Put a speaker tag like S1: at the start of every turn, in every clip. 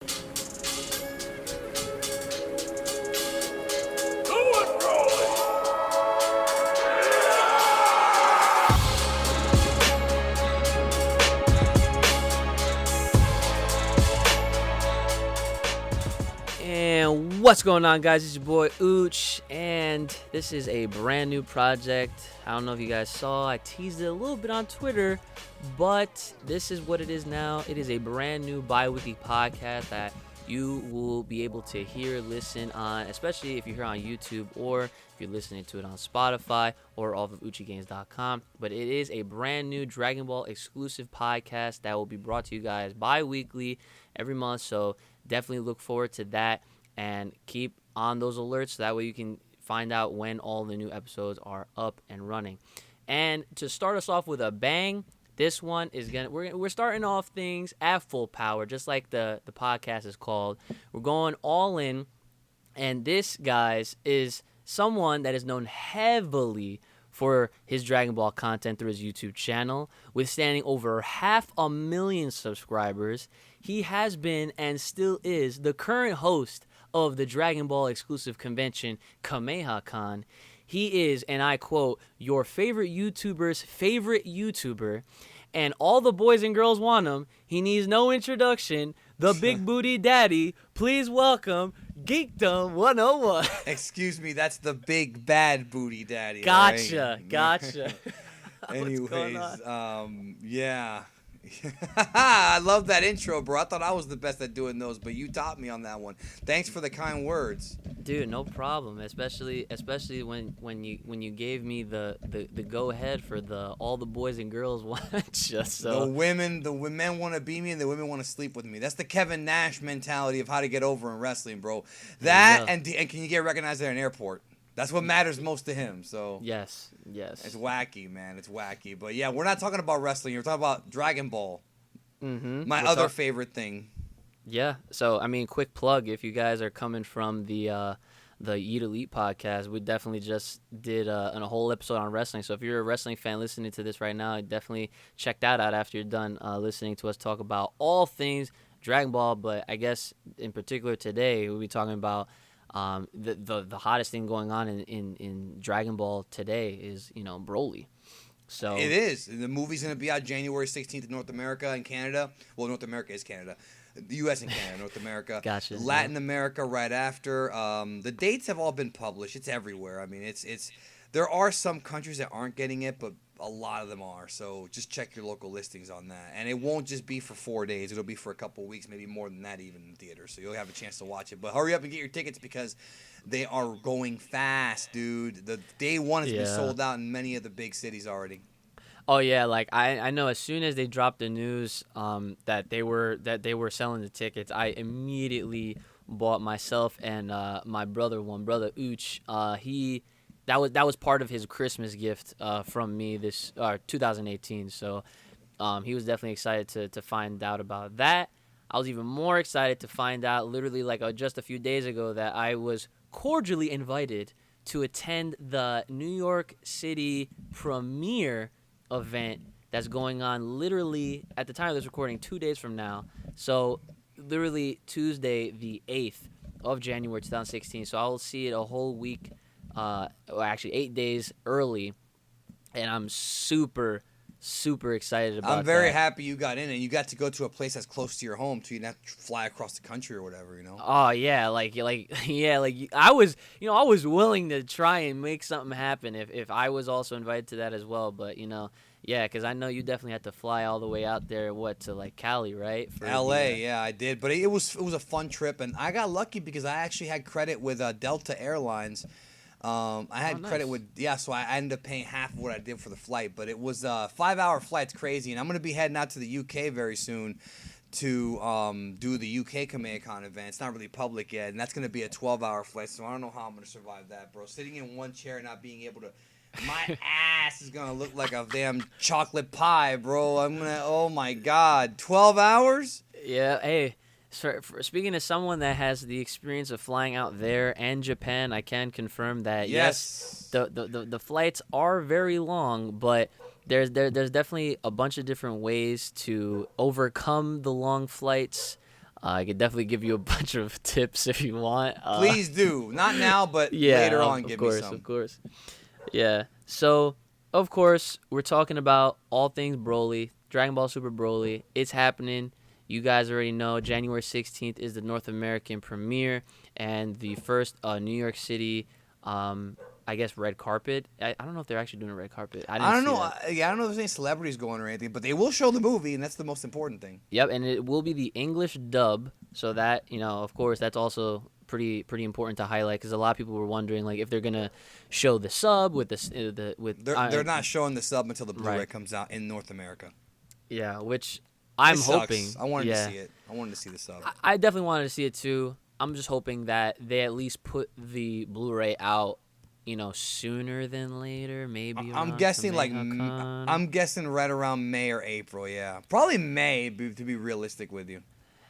S1: And what's going on, guys? It's your boy Uchi, and this is a brand new project. I don't know if you guys saw, I teased it a little bit on Twitter, but this is what it is now. It is a brand new bi-weekly podcast that you will be able to hear, listen on, especially if you're here on YouTube or if you're listening to it on Spotify or off of UchiGames.com. But it is a brand new Dragon Ball exclusive podcast that will be brought to you guys bi-weekly every month. So definitely look forward to that and keep on those alerts so that way you can find out when all the new episodes are up and running. And to start us off with a bang, this one is we're starting off things at full power, just like the podcast is called. We're going all in, and this, guys, is someone that is known heavily for his Dragon Ball content through his YouTube channel, withstanding over 500,000 subscribers. He has been and still is the current host of the Dragon Ball exclusive convention, KamehaCon. He is, and I quote, your favorite YouTuber's favorite YouTuber, and all the boys and girls want him. He needs no introduction. The big booty daddy. Please welcome Geekdom101.
S2: Excuse me, that's the big bad booty daddy.
S1: Gotcha,
S2: right?
S1: Gotcha.
S2: Anyways, yeah. I love that intro, bro. I thought I was the best at doing those, but you taught me on that one. Thanks for the kind words.
S1: Dude, no problem. Especially when you gave me the go ahead for all the boys and girls watch us. So
S2: the men want to be me and the women want to sleep with me. That's the Kevin Nash mentality of how to get over in wrestling, bro. That and can you get recognized at an airport? That's what matters most to him. So
S1: yes.
S2: It's wacky, man. It's wacky. But yeah, we're not talking about wrestling. We're talking about Dragon Ball. My other favorite thing.
S1: Yeah. So I mean, quick plug. If you guys are coming from the Eat Elite podcast, we definitely just did a whole episode on wrestling. So if you're a wrestling fan listening to this right now, definitely check that out after you're done listening to us talk about all things Dragon Ball. But I guess in particular today, we'll be talking about the hottest thing going on in Dragon Ball today is, Broly. So
S2: it is. The movie's going to be out January 16th in North America and Canada. Well, North America is Canada. The U.S. and Canada, North America.
S1: Gotcha.
S2: Latin America right after. The dates have all been published. It's everywhere. I mean, it's there are some countries that aren't getting it, but a lot of them are. So just check your local listings on that. And it won't just be for 4 days. It'll be for a couple of weeks, maybe more than that even in theater. So you'll have a chance to watch it. But hurry up and get your tickets because they are going fast, dude. The day one has been sold out in many of the big cities already.
S1: Oh yeah, like I know as soon as they dropped the news that they were selling the tickets, I immediately bought myself and my brother Uchi. That was part of his Christmas gift from me this 2018. So he was definitely excited to find out about that. I was even more excited to find out literally like just a few days ago that I was cordially invited to attend the New York City premiere event that's going on literally at the time of this recording 2 days from now. So literally Tuesday the 8th of January 2016. So I'll see it a whole week, actually 8 days early, and I'm super excited about it.
S2: I'm very happy you got in and you got to go to a place that's close to your home too. You didn't have to fly across the country or whatever,
S1: Oh yeah, like I was willing to try and make something happen if I was also invited to that as well, but yeah, because I know you definitely had to fly all the way out there, to like Cali, right? For
S2: LA, yeah, I did, but it was a fun trip, and I got lucky because I actually had credit with Delta Airlines. I had credit with, so I ended up paying half of what I did for the flight, but it was a 5-hour flight. It's crazy, and I'm going to be heading out to the UK very soon to do the UK KamehaCon event. It's not really public yet, and that's going to be a 12-hour flight, so I don't know how I'm going to survive that, bro. Sitting in one chair, not being able to, my ass is going to look like a damn chocolate pie, bro. Oh my God, 12 hours?
S1: Yeah, hey. For speaking as someone that has the experience of flying out there and Japan, I can confirm that yes the flights are very long, but there's definitely a bunch of different ways to overcome the long flights. I could definitely give you a bunch of tips if you want.
S2: Please do. Not now, but
S1: Yeah,
S2: later on, give me some.
S1: Of course. Yeah. So, of course, we're talking about all things Broly, Dragon Ball Super Broly. It's happening. You guys already know January 16th is the North American premiere and the first New York City, I guess, red carpet. I don't know if they're actually doing a red carpet. I
S2: don't
S1: see
S2: know.
S1: that.
S2: I don't know if there's any celebrities going or anything, but they will show the movie, and that's the most important thing.
S1: Yep, and it will be the English dub. So that, of course, that's also pretty important to highlight because a lot of people were wondering like if they're gonna show the sub with
S2: They're not showing the sub until the Blu-ray
S1: right.
S2: comes out in North America.
S1: Yeah, which I'm hoping.
S2: I wanted to see it. I wanted to see the sub.
S1: I definitely wanted to see it too. I'm just hoping that they at least put the Blu-ray out, sooner than later. Maybe
S2: I'm guessing I'm guessing right around May or April. Yeah, probably May to be realistic with you.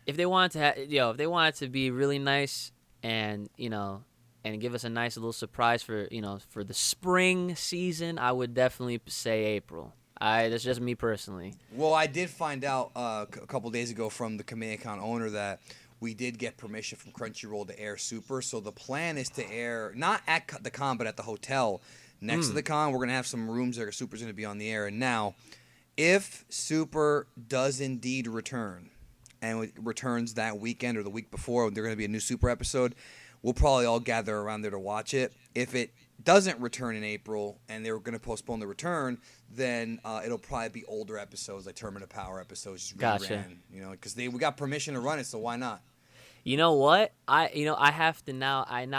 S1: If they want to, if they want it to be really nice and and give us a nice little surprise for for the spring season, I would definitely say April. That's just me personally.
S2: Well, I did find out a couple days ago from the Kamehacon owner that we did get permission from Crunchyroll to air Super. So the plan is to air not at the con, but at the hotel next to the con. We're gonna have some rooms there. Super's gonna be on the air. And now, if Super does indeed return, and it returns that weekend or the week before, there's gonna be a new Super episode. We'll probably all gather around there to watch it. If it doesn't return in April and they're going to postpone the return, then it'll probably be older episodes, like Tournament of Power episodes, just
S1: gotcha.
S2: reran, because we got permission to run it, so why not?
S1: You know what? I now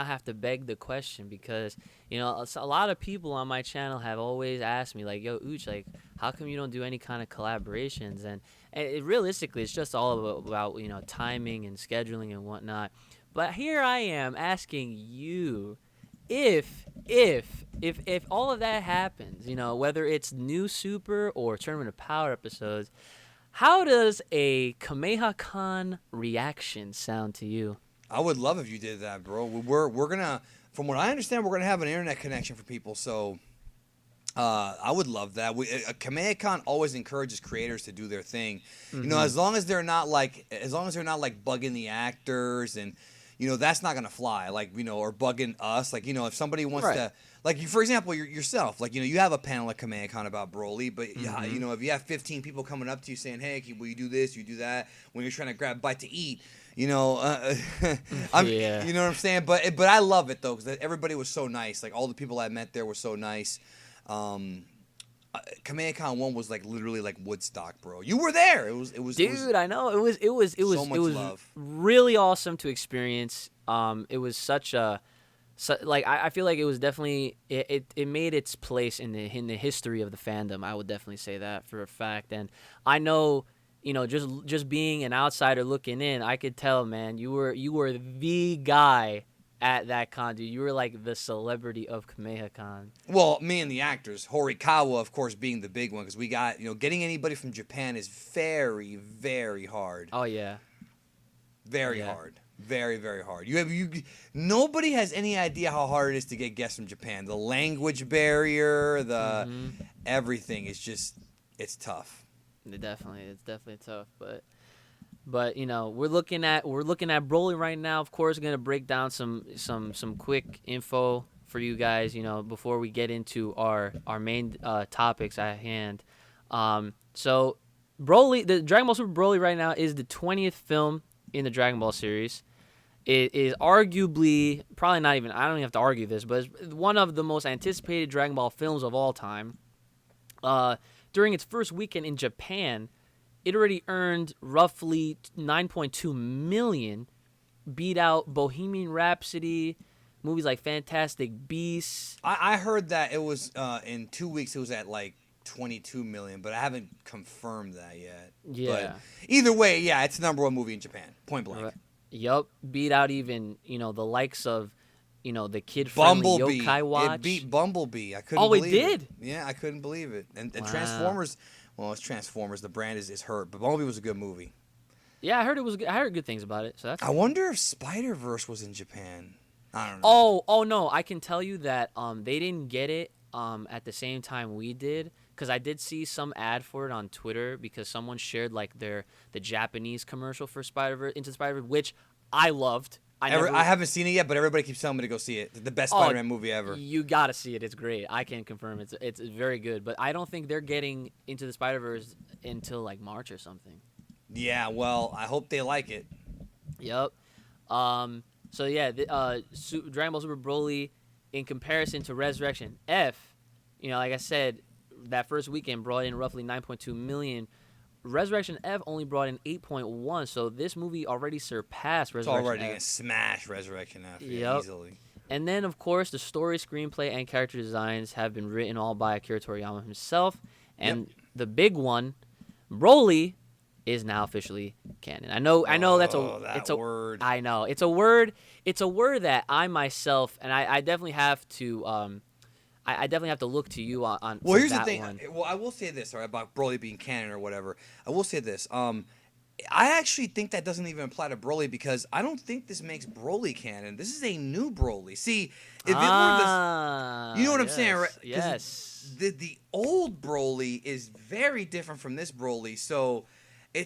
S1: have to beg the question because a lot of people on my channel have always asked me like, "Yo, Uch, like, how come you don't do any kind of collaborations?" And realistically, it's just all about timing and scheduling and whatnot. But here I am asking you, if all of that happens, whether it's new Super or Tournament of Power episodes, how does a Kamehacon reaction sound to you?
S2: I would love if you did that, bro. We're gonna, from what I understand, we're gonna have an internet connection for people, so I would love that. Kamehacon always encourages creators to do their thing, as long as they're not like bugging the actors and. That's not gonna fly. Like, or bugging us. Like, if somebody wants to, like, for example, yourself. Like, you have a panel at Kamehacon about Broly, but if you have 15 people coming up to you saying, "Hey, will you do this? You do that?" When you're trying to grab a bite to eat, you know what I'm saying. But I love it though because everybody was so nice. Like all the people I met there were so nice. Kamehacon 1 was like literally like Woodstock, bro. You were there. It was.
S1: Dude, I know. It was
S2: so much love.
S1: Really awesome to experience. It was I feel like it was definitely it made its place in the history of the fandom. I would definitely say that for a fact. And I know, just being an outsider looking in, I could tell, man, you were the guy at that con, dude. You were like the celebrity of Kamehacon.
S2: Well, me and the actors, Horikawa, of course, being the big one, because we got, getting anybody from Japan is very, very hard.
S1: Oh yeah,
S2: very hard, very, very hard. Nobody has any idea how hard it is to get guests from Japan. The language barrier, everything is just, it's tough.
S1: It's definitely tough, but we're looking at Broly right now. Of course, gonna break down some quick info for you guys. Before we get into our main topics at hand. So Broly, the Dragon Ball Super Broly right now is the 20th film in the Dragon Ball series. It is arguably, probably not even, I don't even have to argue this, but it's one of the most anticipated Dragon Ball films of all time. During its first weekend in Japan, it already earned roughly 9.2 million, beat out Bohemian Rhapsody, movies like Fantastic Beasts.
S2: I heard that it was in 2 weeks it was at like 22 million, but I haven't confirmed that yet.
S1: Yeah.
S2: But either way, yeah, it's the #1 movie in Japan, point blank.
S1: Yup, beat out even the likes of the kid-friendly Yokai Watch.
S2: It beat Bumblebee. I couldn't believe it.
S1: Oh, it did?
S2: Yeah, I couldn't believe it. And
S1: Wow.
S2: Transformers. Well, it's Transformers. The brand is hurt, but Bumblebee was a good movie.
S1: Yeah, I heard it was good. I heard good things about it. So that's.
S2: I wonder if Spider-Verse was in Japan. I don't know.
S1: Oh no! I can tell you that they didn't get it at the same time we did, because I did see some ad for it on Twitter because someone shared like the Japanese commercial for Into Spider-Verse, which I loved.
S2: I haven't seen it yet, but everybody keeps telling me to go see it. The best Spider-Man movie ever.
S1: You gotta see it. It's great. I can confirm it's very good. But I don't think they're getting Into the Spider-Verse until like March or something.
S2: Yeah, well, I hope they like it.
S1: Yep. So yeah, Dragon Ball Super Broly, in comparison to Resurrection F, like I said, that first weekend brought in roughly 9.2 million. Resurrection F only brought in 8.1, so this movie already surpassed Resurrection F.
S2: It's already going to smash Resurrection F easily.
S1: And then, of course, the story, screenplay, and character designs have been written all by Akira Toriyama himself. And the big one, Broly, is now officially canon. I know that's a
S2: word.
S1: I know. It's a word that I myself, and I definitely have to I definitely have to look to you on.
S2: Well, here's the thing.
S1: One.
S2: Well, I will say this, about Broly being canon or whatever. I will say this. I actually think that doesn't even apply to Broly because I don't think this makes Broly canon. This is a new Broly. See, if it were this, you know what I'm saying, right?
S1: Yes.
S2: The old Broly is very different from this Broly, so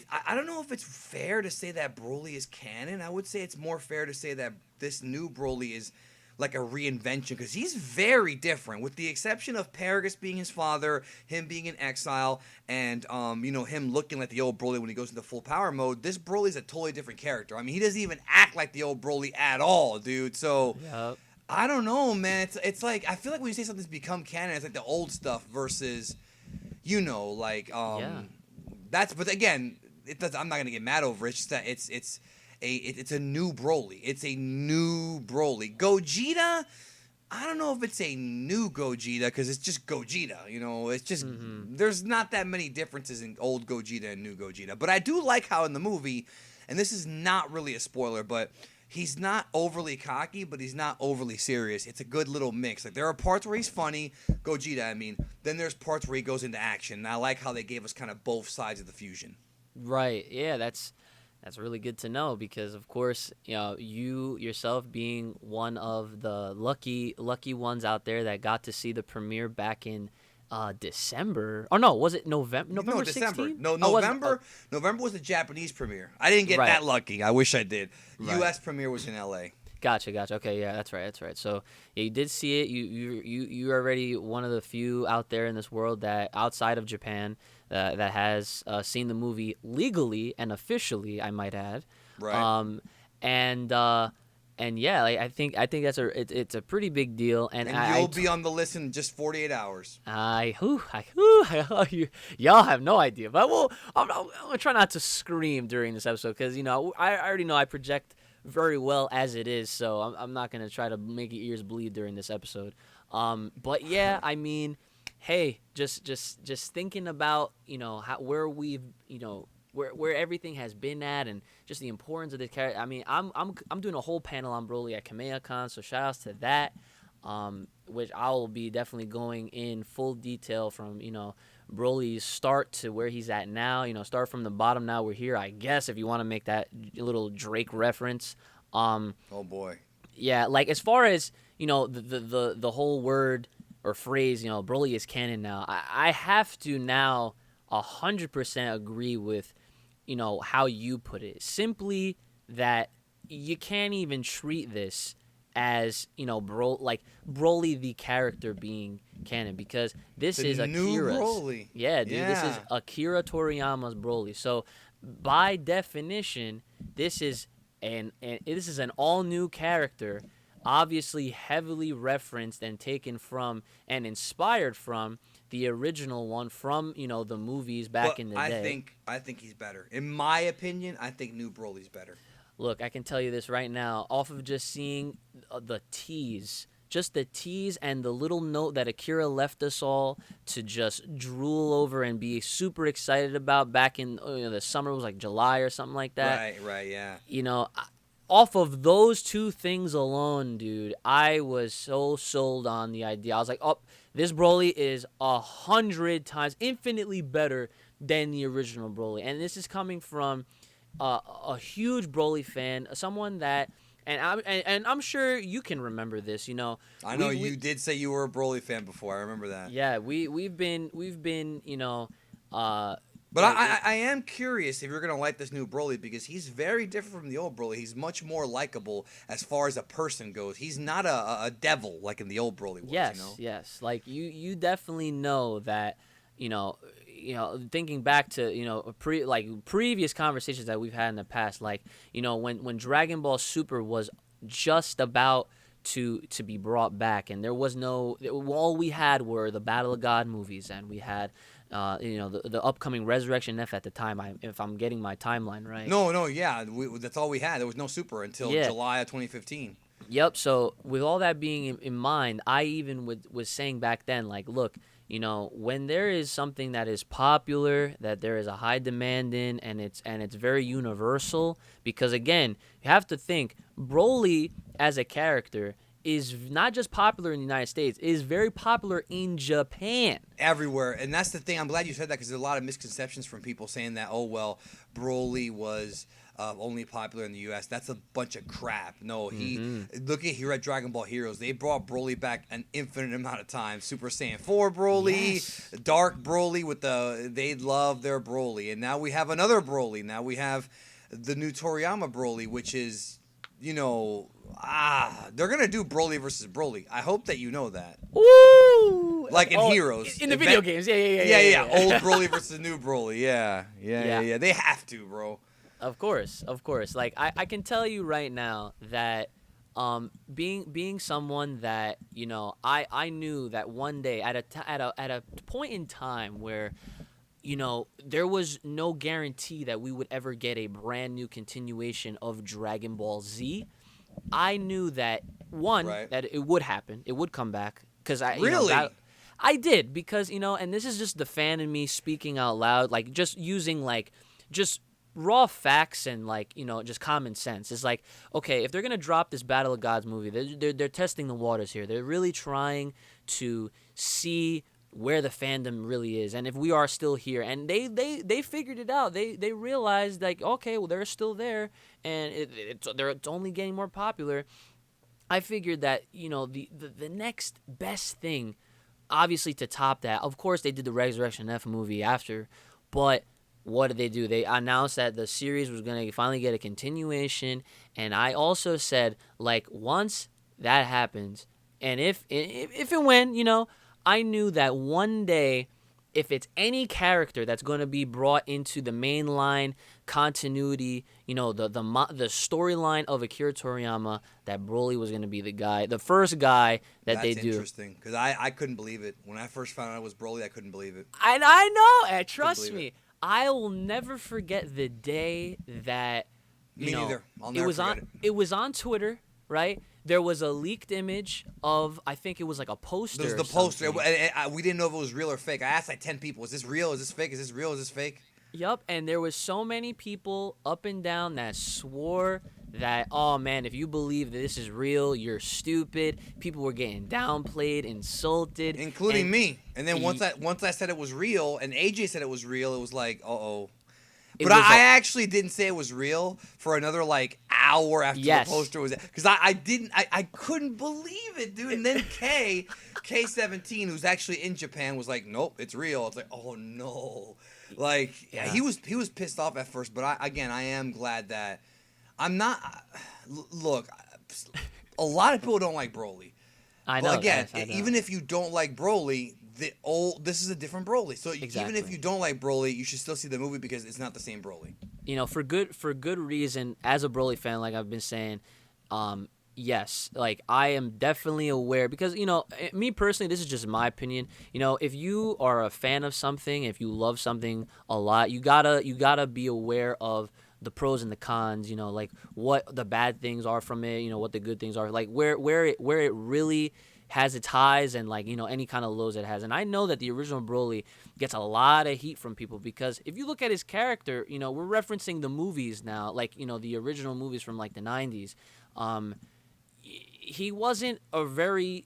S2: I don't know if it's fair to say that Broly is canon. I would say it's more fair to say that this new Broly is like a reinvention because he's very different, with the exception of Paragus being his father, him being in exile, and him looking like the old Broly when he goes into full power mode. This Broly's a totally different character. I mean, he doesn't even act like the old Broly at all, dude. So I don't know, man. It's like I feel like when you say something's become canon, it's like the old stuff versus, that's. But again, I'm not gonna get mad over it. It's just that it's a new Broly. It's a new Broly. Gogeta, I don't know if it's a new Gogeta because it's just Gogeta. It's just there's not that many differences in old Gogeta and new Gogeta. But I do like how in the movie, and this is not really a spoiler, but he's not overly cocky, but he's not overly serious. It's a good little mix. Like there are parts where he's funny, Gogeta, I mean. Then there's parts where he goes into action. And I like how they gave us kind of both sides of the fusion.
S1: Right. Yeah, that's really good to know because, of course, you yourself being one of the lucky ones out there that got to see the premiere back in December. Oh, no, was it November? November 16th?
S2: No, November. November was the Japanese premiere. I didn't get that lucky. I wish I did.
S1: Right.
S2: U.S. premiere was in L.A.
S1: Gotcha. Okay, yeah, that's right. So yeah, you did see it. You're already one of the few out there in this world that outside of Japan that has seen the movie legally and officially, I might add.
S2: Right.
S1: And yeah, like, I think that's it's a pretty big deal. And
S2: you'll be on the list in just 48 hours.
S1: Y'all have no idea, but I'm gonna try not to scream during this episode because I already know I project very well as it is, so I'm not gonna try to make your ears bleed during this episode. But yeah, I mean, hey, just thinking about where we've where everything has been at and just the importance of the character. I mean, I'm doing a whole panel on Broly at KamehaCon, so shout outs to that. Which I will be definitely going in full detail from Broly's start to where he's at now. Start from the bottom. Now we're here, I guess, if you want to make that little Drake reference.
S2: Oh boy.
S1: Yeah, like as far as the whole word or phrase, Broly is canon now. I have to now 100% agree with how you put it. Simply that you can't even treat this as Broly the character being canon because this is Akira's
S2: new Broly.
S1: Yeah, dude, this is Akira Toriyama's Broly. So by definition, this is an all new character, obviously heavily referenced and taken from and inspired from the original one from the movies back in the day.
S2: I think he's better. In my opinion, I think new Broly's better.
S1: Look, I can tell you this right now, off of just seeing the tease and the little note that Akira left us all to just drool over and be super excited about back in the summer. It was like July or something like that.
S2: Right, yeah.
S1: Off of those two things alone, dude, I was so sold on the idea. I was like, oh, this Broly is 100 times infinitely better than the original Broly. And this is coming from a huge Broly fan, someone that And I'm sure you can remember this.
S2: I know you did say you were a Broly fan before. I remember that.
S1: Yeah, we've been
S2: But I am curious if you're gonna like this new Broly, because he's very different from the old Broly. He's much more likable as far as a person goes. He's not a devil like in the old Broly was.
S1: Yes. Like you definitely know that. Thinking back to previous conversations that we've had in the past, like when Dragon Ball Super was just about to be brought back, and there was all we had were the Battle of God movies, and we had the upcoming Resurrection F at the time, if I'm getting my timeline right.
S2: No, yeah, that's all we had. There was no Super until July of 2015.
S1: Yep. So with all that being in mind, I even was saying back then, like, look, when there is something that is popular, that there is a high demand in, and it's very universal, because again, you have to think Broly as a character is not just popular in the United States, it is very popular in Japan.
S2: Everywhere. And that's the thing. I'm glad you said that, because there's a lot of misconceptions from people saying that, oh, well, Broly was only popular in the U.S. That's a bunch of crap. No, look here at Dragon Ball Heroes. They brought Broly back an infinite amount of times. Super Saiyan 4 Broly, Dark Broly they love their Broly. And now we have another Broly. Now we have the new Toriyama Broly, which is, they're going to do Broly versus Broly. I hope that you know that.
S1: Ooh!
S2: Like in Heroes.
S1: In the video games.
S2: Yeah. Old Broly versus new Broly. Yeah. They have to, bro.
S1: Of course. Like, I can tell you right now that being someone that, I knew that one day at a point in time where, there was no guarantee that we would ever get a brand new continuation of Dragon Ball Z. I knew that that it would happen. It would come back, because I did, because and this is just the fan in me speaking out loud, like just using just raw facts and just common sense. It's like, okay, if they're gonna drop this Battle of Gods movie, they're testing the waters here. They're really trying to see where the fandom really is, and if we are still here. And they figured it out. They realized, like, okay, well, they're still there, and it's only getting more popular. I figured that the next best thing, obviously, to top that, of course, they did the Resurrection F movie after, but what did they do? They announced that the series was going to finally get a continuation, and I also said, like, once that happens, and if and when, I knew that one day, if it's any character that's going to be brought into the mainline continuity, the storyline of Akira Toriyama, that Broly was going to be the first guy that they do.
S2: That's interesting, because I couldn't believe it. When I first found out it was Broly, I couldn't believe it.
S1: And I know, and trust me, I will never forget the day that,
S2: Me neither. I'll never forget it.
S1: It was on Twitter, right? There was a leaked image of, I think it was like a poster.
S2: There was the poster. We didn't know if it was real or fake. I asked like 10 people, is this real? Is this fake? Is this real? Is this fake?
S1: Yup, and there was so many people up and down that swore that, oh man, if you believe that this is real, you're stupid. People were getting downplayed, insulted.
S2: Including me. And then once I said it was real, and AJ said it was real, it was like, uh-oh. But I actually didn't say it was real for another hour after the poster was, because I couldn't believe it, dude. And then K17, who's actually in Japan, was like, nope, it's real. It's like, oh no, he was pissed off at first, but I am glad that I'm not. Look, a lot of people don't like Broly.
S1: I know.
S2: But again, even if you don't like Broly, this is a different Broly. So even if you don't like Broly, you should still see the movie, because it's not the same Broly.
S1: For good reason. As a Broly fan, like I've been saying, yes, I am definitely aware, because me personally, this is just my opinion. If you are a fan of something, if you love something a lot, you gotta be aware of the pros and the cons. What the bad things are from it. What the good things are. Where it really has its highs, and any kind of lows it has. And I know that the original Broly gets a lot of heat from people, because if you look at his character, we're referencing the movies now, the original movies from the 90s. He wasn't a very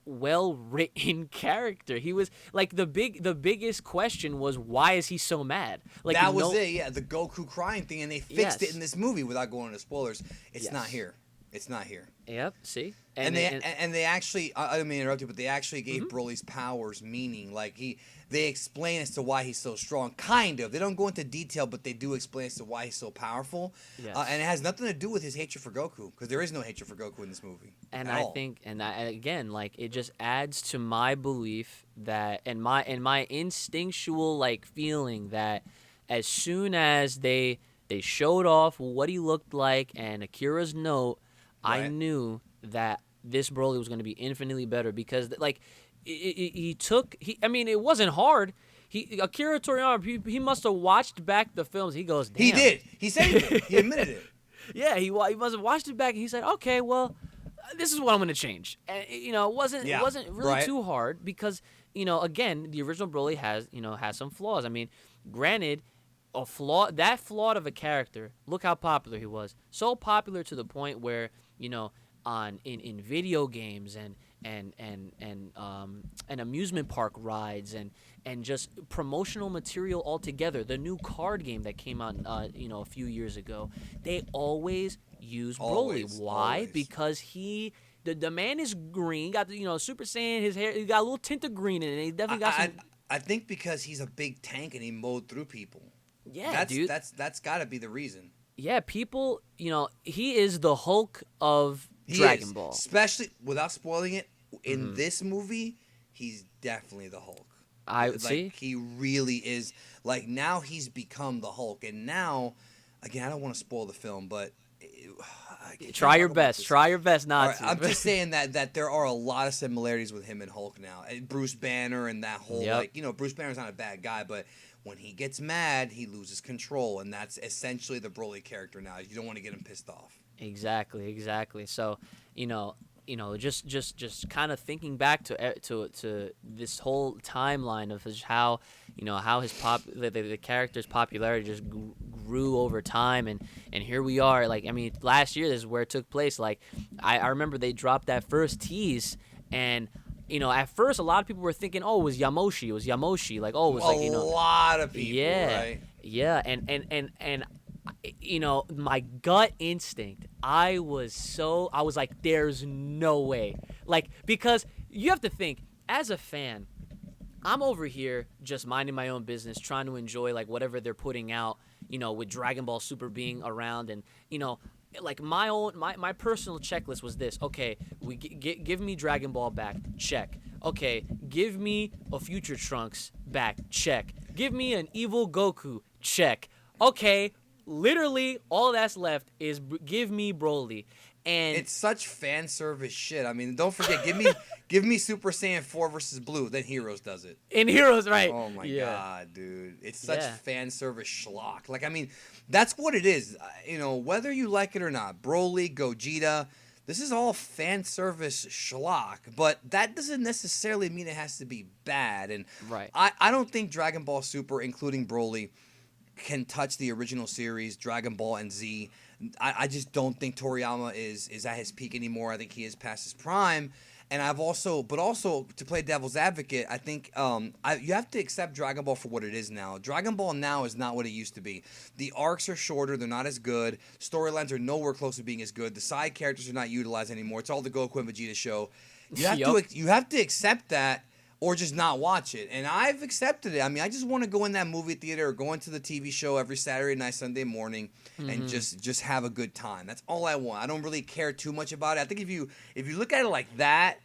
S1: well-written character. He was the biggest question was, why is he so mad?
S2: That was it, yeah, the Goku crying thing, and they fixed it in this movie without going into spoilers. It's not here. It's not here.
S1: Yep. See,
S2: And they actually, I didn't mean to interrupt you, but they actually gave Broly's powers meaning. Like they explain as to why he's so strong. Kind of. They don't go into detail, but they do explain as to why he's so powerful.
S1: Yes.
S2: And it has nothing to do with his hatred for Goku, because there is no hatred for Goku in this movie.
S1: And I think, again, like it just adds to my belief that, and my instinctual like feeling that as soon as they showed off what he looked like and Akira's note, right. I knew that this Broly was going to be infinitely better because, like, I mean, it wasn't hard. Akira Toriyama, he must have watched back the films. He goes, damn.
S2: He did. He said he did. He admitted it.
S1: Yeah, he must have watched it back, and he said, okay, well, this is what I'm going to change. And, it wasn't really too hard because, again, the original Broly has some flaws. I mean, granted, that flawed of a character, look how popular he was. So popular to the point where, in video games and amusement park rides and just promotional material altogether. The new card game that came out a few years ago, they always use Broly. Why?
S2: Always.
S1: Because the man is green, got Super Saiyan, his hair, he got a little tint of green in it. He definitely got
S2: I think because he's a big tank and he mowed through people.
S1: Yeah, dude.
S2: That's got to be the reason.
S1: Yeah, people, he is the Hulk of Dragon Ball.
S2: Especially, without spoiling it, in this movie, he's definitely the Hulk.
S1: See?
S2: He really is. Like, now he's become the Hulk. And now, again, I don't want to spoil the film, but...
S1: Try your best. Try your best not to.
S2: I'm just saying that there are a lot of similarities with him and Hulk now. Bruce Banner and that whole, Bruce Banner's not a bad guy, but... when he gets mad, he loses control, and that's essentially the Broly character now. You don't want to get him pissed off.
S1: Exactly. So, just kind of thinking back to this whole timeline of how the character's popularity just grew over time, and here we are. Like, I mean, last year this is where it took place. Like, I remember they dropped that first tease, and at first, a lot of people were thinking, "Oh, it was Yamoshi. It was Yamoshi." Like, oh, it was like
S2: a lot of people.
S1: Yeah,
S2: right?
S1: Yeah, and my gut instinct, I was like, "There's no way," like, because you have to think as a fan. I'm over here just minding my own business, trying to enjoy like whatever they're putting out, with Dragon Ball Super being around, and like my personal checklist was this. Okay, give me Dragon Ball back. Check. Okay, give me a Future Trunks back. Check. Give me an evil Goku. Check. Okay, literally all that's left is give me Broly. And
S2: it's such fan service shit. I mean, don't forget, give me Super Saiyan 4 versus Blue. Then Heroes does it.
S1: In Heroes, right?
S2: Oh my god, dude! It's such fan service schlock. Like, I mean, that's what it is. Whether you like it or not, Broly, Gogeta, this is all fan service schlock. But that doesn't necessarily mean it has to be bad. And
S1: right.
S2: I don't think Dragon Ball Super, including Broly, can touch the original series, Dragon Ball and Z. I just don't think Toriyama is at his peak anymore. I think he is past his prime. And also to play devil's advocate, I think you have to accept Dragon Ball for what it is now. Dragon Ball now is not what it used to be. The arcs are shorter. They're not as good. Storylines are nowhere close to being as good. The side characters are not utilized anymore. It's all the Goku and Vegeta show. You have to accept that, or just not watch it. And I've accepted it. I mean, I just want to go in that movie theater or go into the TV show every Saturday night, Sunday morning, and just have a good time. That's all I want. I don't really care too much about it. I think if you look at it like that,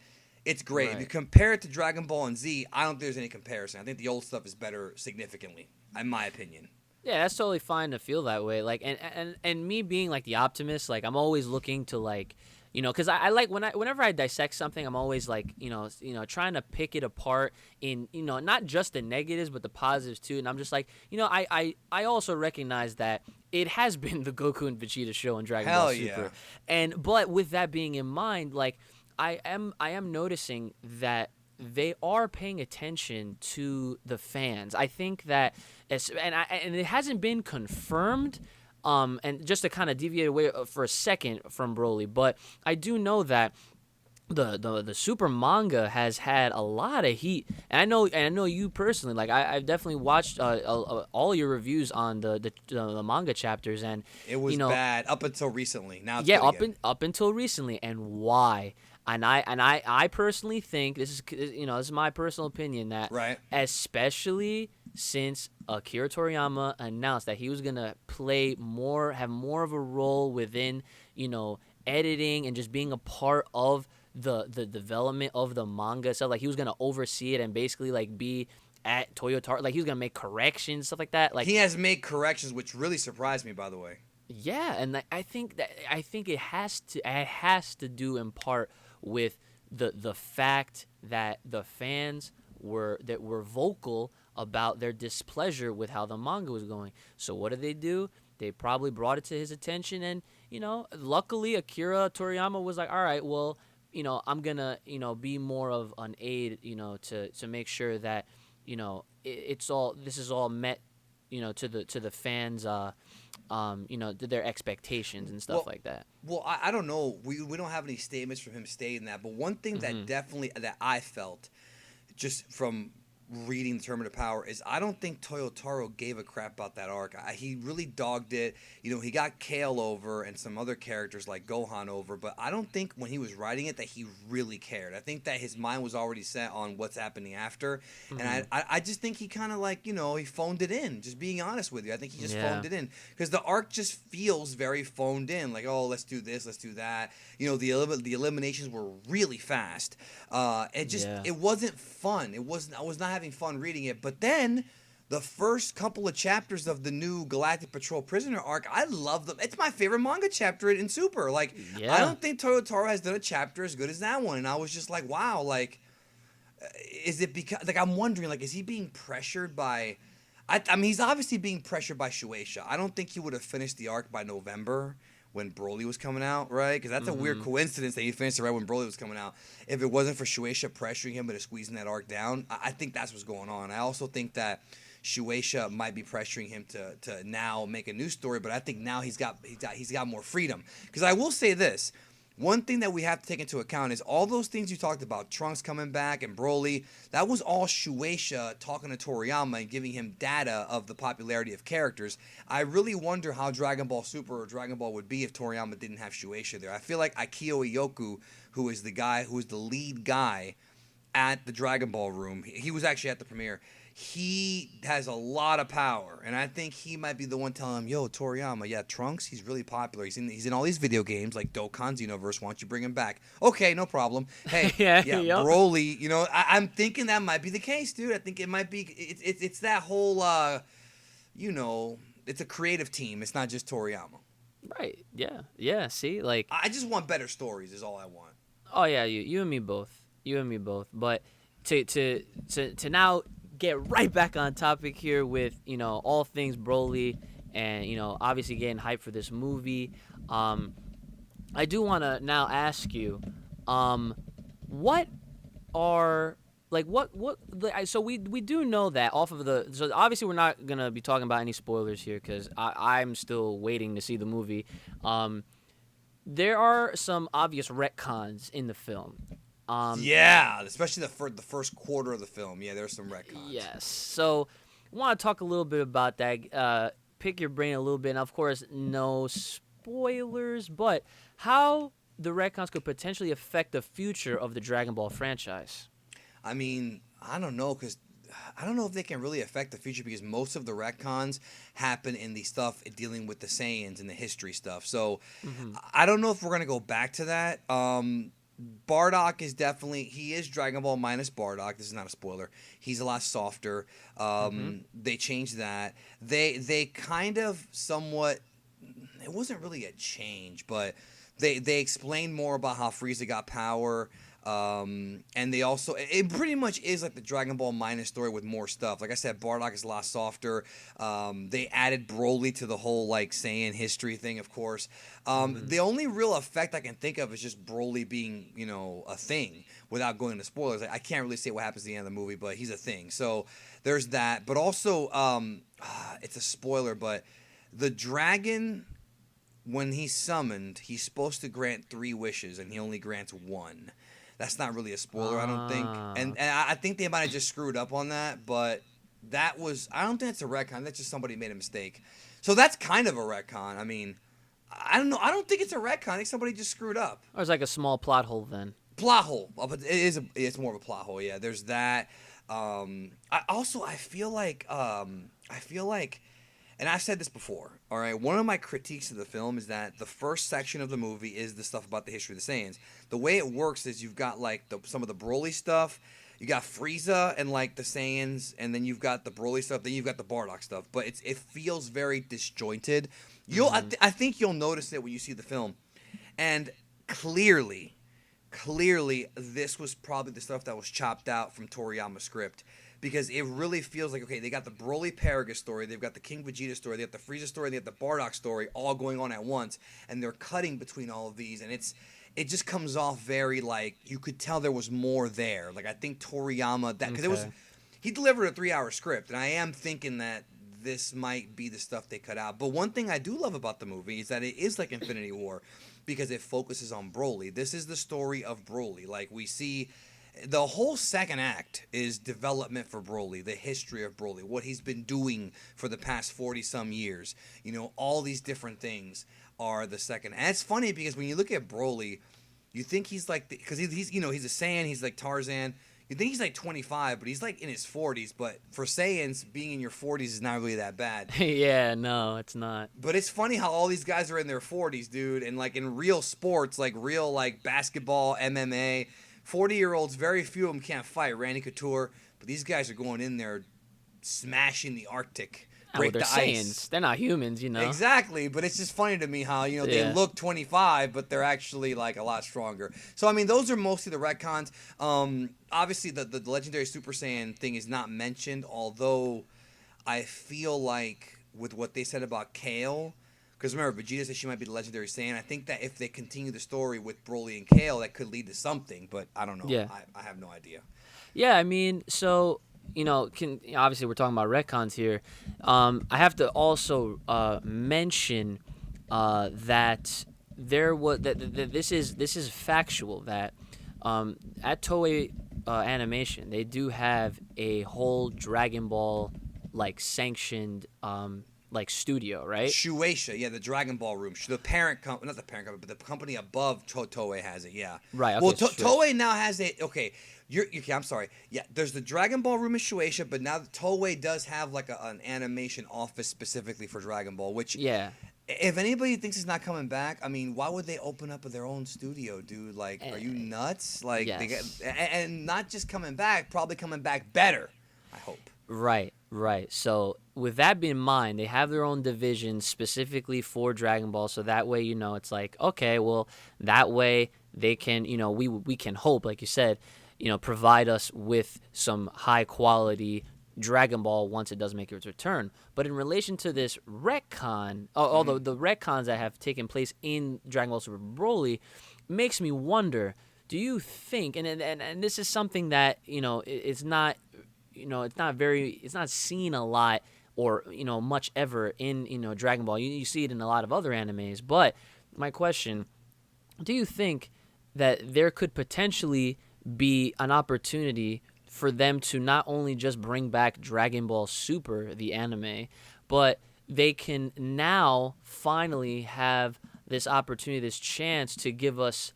S2: it's great. Right. If you compare it to Dragon Ball and Z, I don't think there's any comparison. I think the old stuff is better significantly, in my opinion.
S1: Yeah, that's totally fine to feel that way. Like, and me being like the optimist, like I'm always looking to like, because I like whenever I dissect something, I'm always like, trying to pick it apart in, not just the negatives but the positives too. And I'm just like, I also recognize that it has been the Goku and Vegeta show in Dragon Ball Super. Yeah. But with that being in mind, like I am noticing that they are paying attention to the fans. I think that, and it hasn't been confirmed. And just to kind of deviate away for a second from Broly, but I do know that the super manga has had a lot of heat, and I know you personally. Like I've definitely watched all your reviews on the manga chapters, and
S2: It was
S1: you know,
S2: bad up until recently. Now it's
S1: yeah,
S2: good again.
S1: up until recently, and why? And I personally think this is, this is my personal opinion, that
S2: Right.
S1: especially since Akira Toriyama announced that he was gonna have more of a role within, editing and just being a part of the development of the manga. So like he was gonna oversee it and basically like be at Toyotaro, like he was gonna make corrections, stuff like that. Like
S2: He has made corrections, which really surprised me, by the way.
S1: yeah, and I think it has to do in part with the fact that the fans were vocal about their displeasure with how the manga was going. So what did they do? They probably brought it to his attention, and luckily Akira Toriyama was like, all right, well, I'm gonna be more of an aid, to make sure that this is all met, to the fans, their expectations and stuff like that.
S2: Well, I don't know. We don't have any statements from him stating that, but one thing that definitely that I felt just from reading the Tournament of Power is I don't think Toyotaro gave a crap about that arc. He really dogged it. He got Kale over and some other characters like Gohan over, but I don't think when he was writing it that he really cared. I think that his mind was already set on what's happening after, and I just think he kind of like, he phoned it in, just being honest with you. I think he just phoned it in because the arc just feels very phoned in, like, oh, let's do this, let's do that. The eliminations were really fast. It wasn't fun. I was not having fun reading it. But then the first couple of chapters of the new Galactic Patrol Prisoner arc, I love them. It's my favorite manga chapter in Super. Like, I don't think Toyotaro has done a chapter as good as that one. And I was just like, wow, like, is it because, like, I'm wondering, like, is he being pressured by, I mean, he's obviously being pressured by Shueisha. I don't think he would have finished the arc by November when Broly was coming out, right? Because that's a weird coincidence that he finished it right when Broly was coming out. If it wasn't for Shueisha pressuring him into squeezing that arc down, I think that's what's going on. I also think that Shueisha might be pressuring him to now make a new story, but I think now he's got more freedom. Because I will say this. One thing that we have to take into account is all those things you talked about, Trunks coming back and Broly, that was all Shueisha talking to Toriyama and giving him data of the popularity of characters. I really wonder how Dragon Ball Super or Dragon Ball would be if Toriyama didn't have Shueisha there. I feel like Akio Iyoku, who is the lead guy at the Dragon Ball room, he was actually at the premiere. He has a lot of power, and I think he might be the one telling him, yo, Toriyama, yeah, Trunks, he's really popular. He's in all these video games like Dokkan's Universe. Why don't you bring him back? Okay, no problem. Hey, Broly, I'm thinking that might be the case, dude. I think it might be. It's that whole, it's a creative team. It's not just Toriyama.
S1: Right. Yeah. Yeah. See, like,
S2: I just want better stories. Is all I want.
S1: Oh yeah, you and me both. You and me both. But to now get right back on topic here with all things Broly, and obviously getting hyped for this movie. I do want to now ask you, what are so we do know that off of so obviously we're not gonna be talking about any spoilers here because I'm still waiting to see the movie. There are some obvious retcons in the film.
S2: Especially the first quarter of the film. Yeah, there's some retcons.
S1: Yes. So I want to talk a little bit about that. Pick your brain a little bit. And of course, no spoilers, but how the retcons could potentially affect the future of the Dragon Ball franchise.
S2: I mean, I don't know, because I don't know if they can really affect the future because most of the retcons happen in the stuff dealing with the Saiyans and the history stuff. So I don't know if we're going to go back to that. Bardock is he is Dragon Ball minus Bardock. This is not a spoiler. He's a lot softer. They changed that. They kind of somewhat, it wasn't really a change, but they explained more about how Frieza got power. And they also, it pretty much is like the Dragon Ball minus story with more stuff. Like I said, Bardock is a lot softer. They added Broly to the whole like Saiyan history thing, of course. The only real effect I can think of is just Broly being, a thing without going into spoilers. I can't really say what happens at the end of the movie, but he's a thing. So there's that. But also, it's a spoiler, but the dragon when he's summoned, he's supposed to grant 3 wishes, and he only grants 1. That's not really a spoiler, I don't think. And I think they might have just screwed up on that, but that was... I don't think it's a retcon. That's just somebody made a mistake. So that's kind of a retcon. I mean, I don't know. I don't think it's a retcon. I think somebody just screwed up.
S1: Or it's like a small plot hole then.
S2: Plot hole. But it's more of a plot hole, yeah. There's that. I feel like... And I've said this before, all right? One of my critiques of the film is that the first section of the movie is the stuff about the history of the Saiyans. The way it works is you've got, like, some of the Broly stuff. You got Frieza and, like, the Saiyans, and then you've got the Broly stuff. Then you've got the Bardock stuff. But it feels very disjointed. I think you'll notice it when you see the film. And clearly, this was probably the stuff that was chopped out from Toriyama's script. Because it really feels like, okay, they got the Broly Paragus story, they've got the King Vegeta story, they have the Frieza story, they have the Bardock story, all going on at once, and they're cutting between all of these, and it just comes off very, like, you could tell there was more there. Like, I think Toriyama, because he delivered a 3-hour script, and I am thinking that this might be the stuff they cut out. But one thing I do love about the movie is that it is like Infinity War, because it focuses on Broly. This is the story of Broly. Like, we see... The whole second act is development for Broly, the history of Broly, what he's been doing for the past 40-some years. You know, all these different things are the second. And it's funny because when you look at Broly, you think he's like, because he's you know, he's a Saiyan, he's like Tarzan. You think he's like 25, but he's like in his 40s. But for Saiyans, being in your 40s is not really that bad.
S1: Yeah, no, it's not.
S2: But it's funny how all these guys are in their 40s, dude. And like in real sports, like real like basketball, MMA, 40-year-olds, very few of them can't fight. Randy Couture, but these guys are going in there smashing the Arctic, break
S1: they're
S2: the
S1: Saiyans.
S2: ice.
S1: They're not humans, you know.
S2: Exactly, but it's just funny to me how, you know, they look 25, but they're actually like a lot stronger. So I mean, those are mostly the retcons. Obviously, the legendary Super Saiyan thing is not mentioned, although I feel like with what they said about Kale. Because remember, Vegeta said she might be the legendary Saiyan. I think that if they continue the story with Broly and Kale, that could lead to something. But I don't know.
S1: Yeah.
S2: I have no idea.
S1: Yeah, I mean, so, you know, obviously we're talking about retcons here. I have to also mention that there was that this is factual that at Toei Animation they do have a whole Dragon Ball like sanctioned like studio, right?
S2: Shueisha, yeah, the Dragon Ball room. The parent company, not the parent company, but the company above Toei has it, yeah.
S1: Right, okay.
S2: Well, Toei now has it, okay, I'm sorry. Yeah, there's the Dragon Ball room in Shueisha, but now Toei does have like an animation office specifically for Dragon Ball, which...
S1: Yeah.
S2: If anybody thinks it's not coming back, I mean, why would they open up their own studio, dude? Like, are you nuts? Like,
S1: yes.
S2: And not just coming back, probably coming back better, I hope.
S1: Right. So with that being in mind, they have their own division specifically for Dragon Ball. So that way, you know, it's like, okay, well, that way they can, you know, we can hope, like you said, you know, provide us with some high quality Dragon Ball once it does make its return. But in relation to this retcon, although the retcons that have taken place in Dragon Ball Super Broly, makes me wonder, do you think, and this is something that, you know, it's not seen a lot or, you know, much ever in, you know, Dragon Ball. You see it in a lot of other animes. But my question, do you think that there could potentially be an opportunity for them to not only just bring back Dragon Ball Super, the anime, but they can now finally have this opportunity, this chance to give us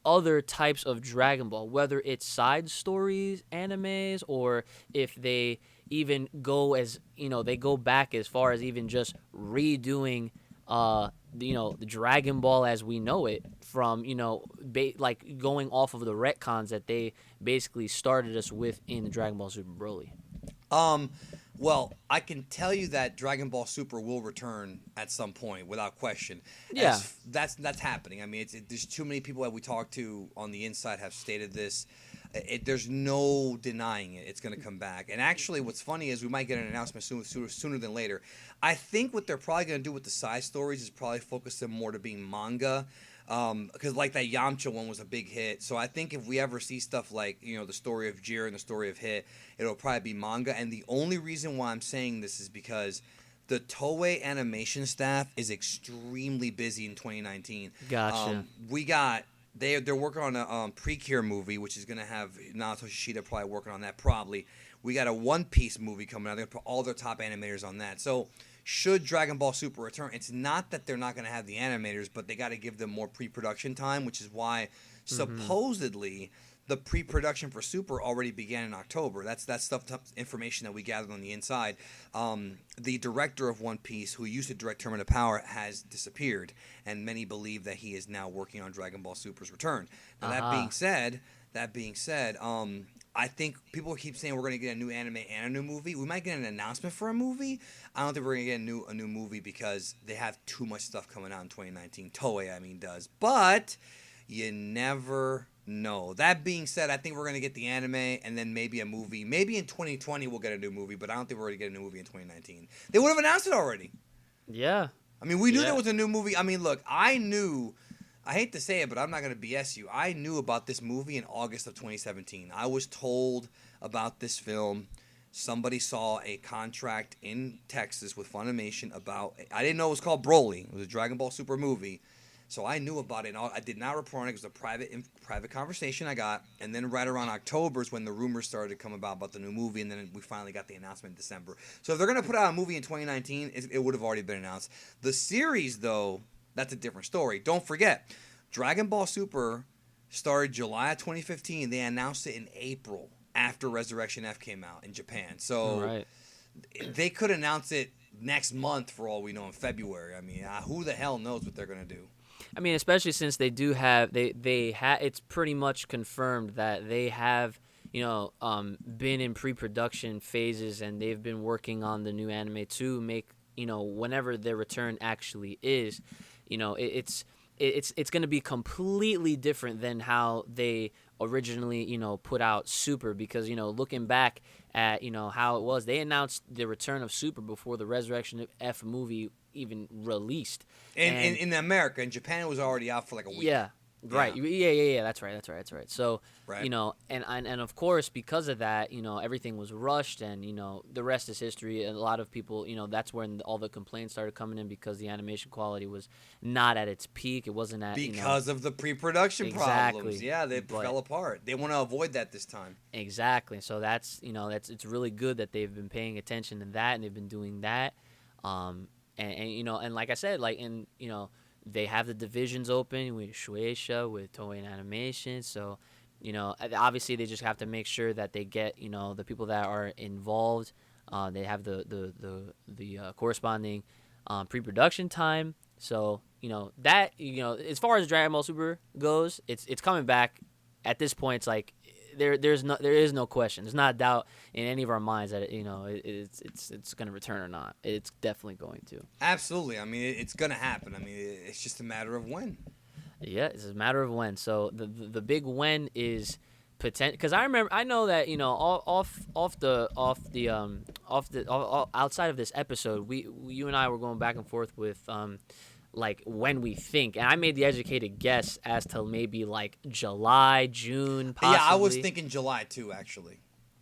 S1: other types of Dragon Ball, whether it's side stories, animes, or if they even go as, you know, they go back as far as even just redoing, you know, the Dragon Ball as we know it from, you know, like going off of the retcons that they basically started us with in the Dragon Ball Super Broly.
S2: Well, I can tell you that Dragon Ball Super will return at some point, without question.
S1: Yeah.
S2: That's happening. I mean, there's too many people that we talked to on the inside have stated this. There's no denying it. It's going to come back. And actually, what's funny is we might get an announcement sooner than later. I think what they're probably going to do with the side stories is probably focus them more to being manga. Because like that Yamcha one was a big hit. So I think if we ever see stuff like, you know, the story of Jiren and the story of Hit, it'll probably be manga. And the only reason why I'm saying this is because the Toei animation staff is extremely busy in 2019.
S1: Gotcha.
S2: They're working on a Precure movie, which is gonna have Naoto Yoshida probably working on that probably. We got a One Piece movie coming out. They're gonna put all their top animators on that. So should Dragon Ball Super return, it's not that they're not gonna have the animators, but they got to give them more pre-production time, which is why supposedly the pre-production for Super already began in October. That's information that we gathered on the inside. The director of One Piece, who used to direct Tournament of Power, has disappeared, and many believe that he is now working on Dragon Ball Super's return. Now, that being said, I think people keep saying we're going to get a new anime and a new movie. We might get an announcement for a movie. I don't think we're going to get a new movie because they have too much stuff coming out in 2019. Toei, does. But you never know. That being said, I think we're going to get the anime and then maybe a movie. Maybe in 2020 we'll get a new movie, but I don't think we're going to get a new movie in 2019. They would have announced it already.
S1: Yeah.
S2: We knew there was a new movie. Look, I knew, I hate to say it, but I'm not going to BS you. I knew about this movie in August of 2017. I was told about this film. Somebody saw a contract in Texas with Funimation about, I didn't know it was called Broly. It was a Dragon Ball Super movie. So I knew about it. I did not report on it. It was a private conversation I got. And then right around October is when the rumors started to come about the new movie. And then we finally got the announcement in December. So if they're going to put out a movie in 2019, it would have already been announced. The series, though, that's a different story. Don't forget, Dragon Ball Super started July of 2015. They announced it in April after Resurrection F came out in Japan. So they could announce it next month for all we know in February. Who the hell knows what they're going to do?
S1: Especially since they do have it's pretty much confirmed that they have been in pre-production phases and they've been working on the new anime to make whenever their return actually is, it's going to be completely different than how they originally put out Super, because looking back at how it was, they announced the return of Super before the Resurrection F movie even released.
S2: In America. In Japan, it was already out for like a week.
S1: Yeah. Right. Yeah. That's right. So,
S2: right.
S1: And of course, because of that, everything was rushed, and, the rest is history. And a lot of people, that's when all the complaints started coming in, because the animation quality was not at its peak. It wasn't at,
S2: because of the pre-production problems. Yeah, they fell apart. They want to avoid that this time.
S1: Exactly. So it's really good that they've been paying attention to that, and they've been doing that. And like I said, they have the divisions open with Shueisha, with Toei Animation. So, obviously they just have to make sure that they get, the people that are involved. They have the corresponding pre-production time. So, as far as Dragon Ball Super goes, it's coming back. At this point, it's like there is no question. There's not a doubt in any of our minds that it's going to return or not. It's definitely going to.
S2: Absolutely. It's going to happen. It's just a matter of when.
S1: Yeah, it's a matter of when. So the big when is potential, because I know that outside of this episode, you and I were going back and forth with when we think, and I made the educated guess as to maybe July, June, possibly.
S2: Yeah, I was thinking July too, actually.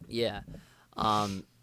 S1: Yeah.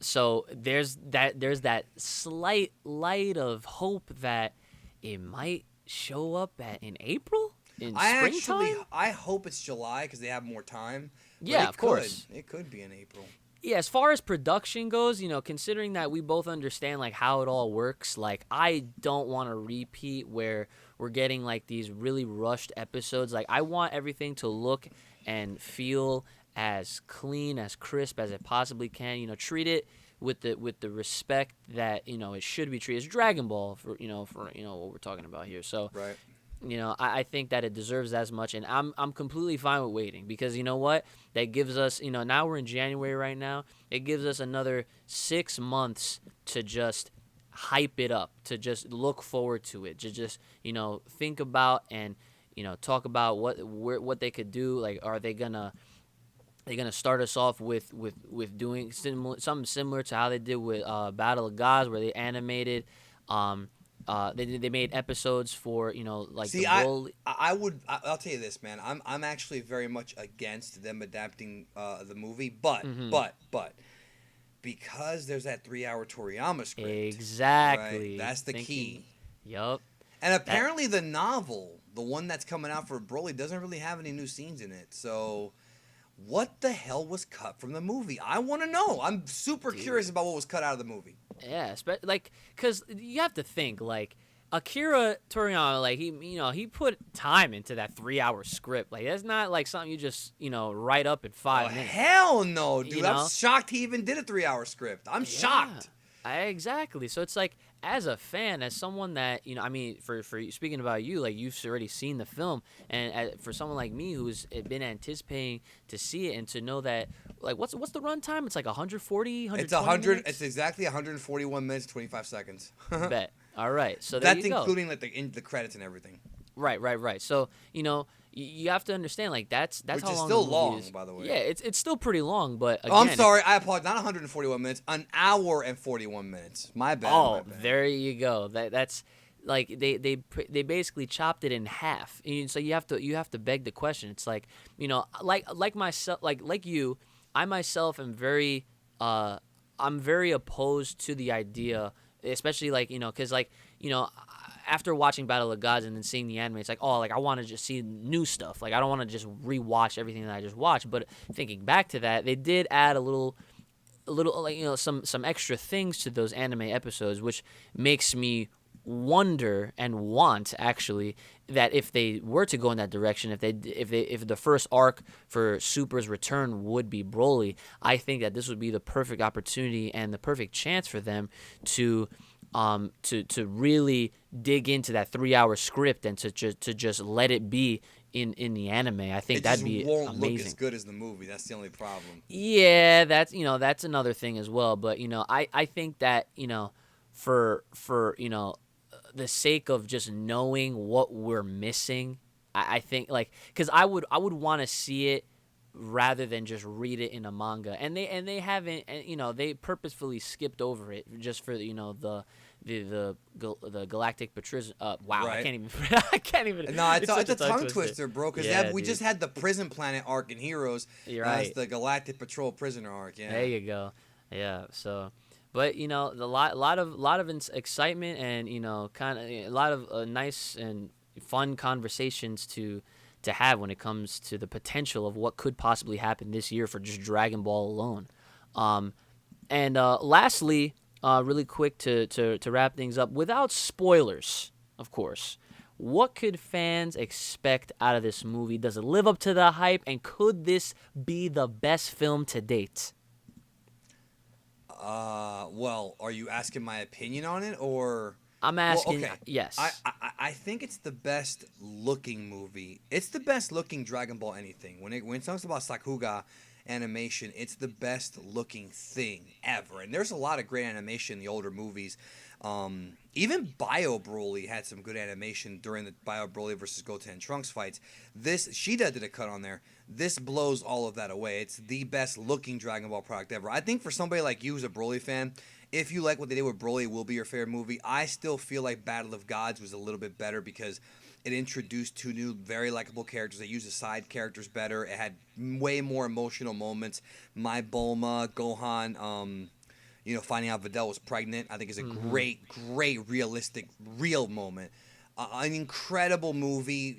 S1: So there's that slight light of hope that it might show up in April, in springtime.
S2: I hope it's July because they have more time.
S1: Yeah, of course.
S2: It could be in April.
S1: Yeah, as far as production goes, considering that we both understand how it all works, I don't want to repeat where we're getting these really rushed episodes. I want everything to look and feel as clean, as crisp as it possibly can. Treat it with the respect that it should be treated as Dragon Ball for what we're talking about here. So
S2: right.
S1: I think that it deserves as much, and I'm completely fine with waiting, because you know what? That gives us, now we're in January right now. It gives us another 6 months to just hype it up, to just look forward to it, to just, think about and, talk about what they could do. Are they gonna start us off with doing something similar to how they did with Battle of Gods, where they animated. They made episodes for
S2: See,
S1: the
S2: I'll tell you this, man. I'm actually very much against them adapting the movie, but because there's that 3-hour Toriyama script.
S1: Exactly.
S2: Right? That's the key.
S1: Yup.
S2: And apparently the novel, the one that's coming out for Broly, doesn't really have any new scenes in it. So what the hell was cut from the movie? I want to know. I'm super curious about what was cut out of the movie.
S1: Yeah, like, because you have to think, like, Akira Toriyama, like, he put time into that 3-hour script. Like, that's not, like, something you just, write up in 5 minutes.
S2: Hell no, dude. I'm shocked he even did a 3-hour script. I'm shocked.
S1: Exactly. So it's like, as a fan, as someone that, for speaking about you, like, you've already seen the film, and for someone like me who's been anticipating to see it and to know that, like, what's the runtime? It's like 140, 120
S2: It's 100.
S1: minutes?
S2: It's exactly 141 minutes, 25 seconds.
S1: Bet. All right. So there
S2: that's
S1: you go.
S2: including like the credits and everything.
S1: Right. So, you have to understand, like, that's
S2: Which
S1: how
S2: is
S1: long
S2: still
S1: the
S2: long,
S1: movie is.
S2: by the way.
S1: Yeah, it's still pretty long, but again,
S2: I'm sorry, I apologize. Not 141 minutes, an hour and 41 minutes. My bad.
S1: Oh, there you go. That's like they basically chopped it in half. And so you have to beg the question. It's like, like myself, like you, I myself am very I'm very opposed to the idea, especially like, cuz like, after watching Battle of Gods and then seeing the anime, it's like, oh, like, I want to just see new stuff. Like, I don't want to just rewatch everything that I just watched. But thinking back to that, they did add a little like, some extra things to those anime episodes, which makes me wonder and want, actually, that if they were to go in that direction, if the first arc for Super's return would be Broly, I think that this would be the perfect opportunity and the perfect chance for them to really dig into that 3-hour script and to just let it be in the anime. I think that'd be amazing. It just won't
S2: look as good as the movie. That's the only problem.
S1: Yeah, that's another thing as well. But I think that for the sake of just knowing what we're missing, I think, like, because I would want to see it rather than just read it in a manga, and they haven't, they purposefully skipped over it just for the Galactic Prison. Wow, right. I can't even.
S2: No, it's a tongue twister, bro. Because we just had the Prison Planet arc in Heroes.
S1: You're right.
S2: The Galactic Patrol Prisoner arc. Yeah.
S1: There you go. Yeah. So, but a lot of excitement and kind of a lot of nice and fun conversations to have when it comes to the potential of what could possibly happen this year for just Dragon Ball alone. And lastly, really quick to wrap things up, without spoilers, of course, what could fans expect out of this movie? Does it live up to the hype, and could this be the best film to date?
S2: Well, are you asking my opinion on it, or?
S1: I'm asking. Well, okay. Yes.
S2: I think it's the best looking movie. It's the best looking Dragon Ball anything. When it talks about Sakuga animation, it's the best looking thing ever. And there's a lot of great animation in the older movies. Even Bio Broly had some good animation during the Bio Broly versus Goten and Trunks fights. Shida did a cut on there. This blows all of that away. It's the best looking Dragon Ball product ever. I think for somebody like you who's a Broly fan, if you like what they did with Broly, it will be your favorite movie. I still feel like Battle of Gods was a little bit better because it introduced 2 new, very likable characters. They used the side characters better. It had way more emotional moments. My Bulma, Gohan, finding out Videl was pregnant, I think is a great, realistic, real moment. An incredible movie,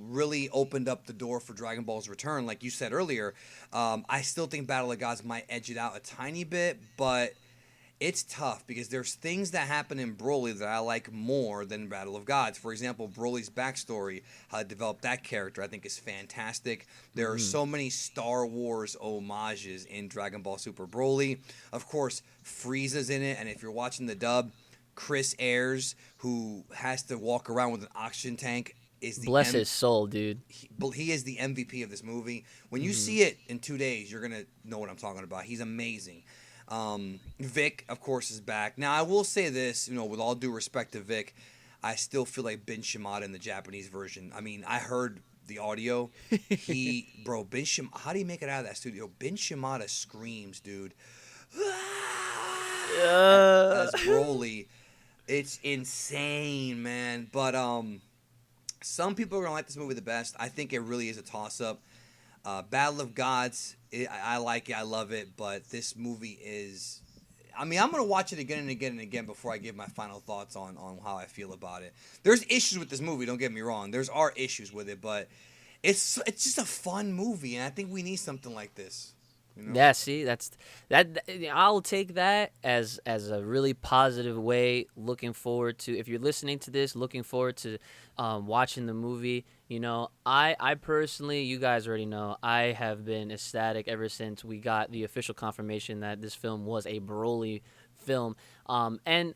S2: really opened up the door for Dragon Ball's return. Like you said earlier, I still think Battle of Gods might edge it out a tiny bit, but it's tough because there's things that happen in Broly that I like more than Battle of Gods. For example, Broly's backstory, how they developed that character, I think is fantastic. There are so many Star Wars homages in Dragon Ball Super Broly. Of course, Frieza's in it, and if you're watching the dub, Chris Ayres, who has to walk around with an oxygen tank, is the
S1: bless his soul, dude.
S2: He is the MVP of this movie. When you see it in 2 days, you're gonna know what I'm talking about. He's amazing. Vic, of course, is back. Now, I will say this, with all due respect to Vic, I still feel like Ben Shimada in the Japanese version. I mean, I heard the audio. Ben Shimada, how do you make it out of that studio? Ben Shimada screams, dude. As Broly. It's insane, man. But some people are going to like this movie the best. I think it really is a toss-up. Battle of Gods, I like it. I love it. But this movie is... I mean, I'm going to watch it again and again and again before I give my final thoughts on how I feel about it. There's issues with this movie, don't get me wrong. There are issues with it, but it's just a fun movie, and I think we need something like this. You know?
S1: Yeah, see, that. I'll take that as a really positive way. Looking forward to, if you're listening to this, looking forward to watching the movie. You know, I personally, you guys already know, I have been ecstatic ever since we got the official confirmation that this film was a Broly film. And